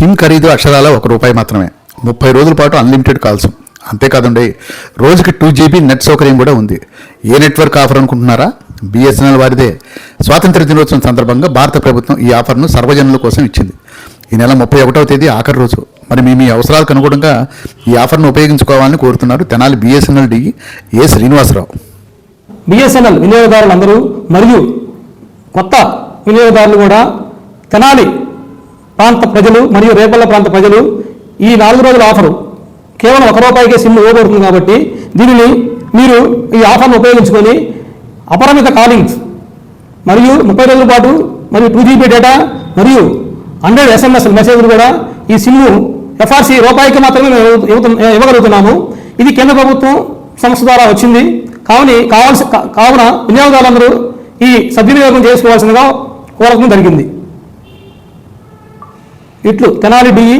SIM ఖరీదు అక్షరాల ₹1 మాత్రమే. 30 రోజుల పాటు అన్లిమిటెడ్ కాల్స్. అంతేకాదండి, రోజుకి 2 GB నెట్ సౌకర్యం కూడా ఉంది. ఏ నెట్వర్క్ ఆఫర్ అనుకుంటున్నారా? BSNL వారిదే. స్వాతంత్ర దినోత్సవం సందర్భంగా భారత ప్రభుత్వం ఈ ఆఫర్ను సర్వజనుల కోసం ఇచ్చింది. ఈ నెల 31వ తేదీ ఆఖరి రోజు. మరి మీ అవసరాలకు అనుగుణంగా ఈ ఆఫర్ను ఉపయోగించుకోవాలని కోరుతున్నారు తెనాలి BSNL DE ఏ శ్రీనివాసరావు. BSNL వినియోగదారులందరూ మరియు కొత్త వినియోగదారులు కూడా తెనాలి ప్రాంత ప్రజలు మరియు రేపల్ల ప్రాంత ప్రజలు ఈ 4 రోజుల ఆఫరు కేవలం ₹1కే సిమ్ ఇవ్వబడుతుంది కాబట్టి దీనిని మీరు ఈ ఆఫర్ను ఉపయోగించుకొని అపరిమిత కాలింగ్స్ మరియు 30 రోజుల పాటు మరియు 2 GB డేటా మరియు 100 SMS మెసేజ్లు కూడా ఈ సిమ్ను FRC ₹1కి మాత్రమే ఇవ్వగలుగుతున్నాము. ఇది కేంద్ర ప్రభుత్వం సంస్థ ద్వారా వచ్చింది. కావున వినియోగదారులందరూ ఈ సద్వినియోగం చేసుకోవాల్సిందిగా కోరడం జరిగింది. ఇట్లు తెనాలి DE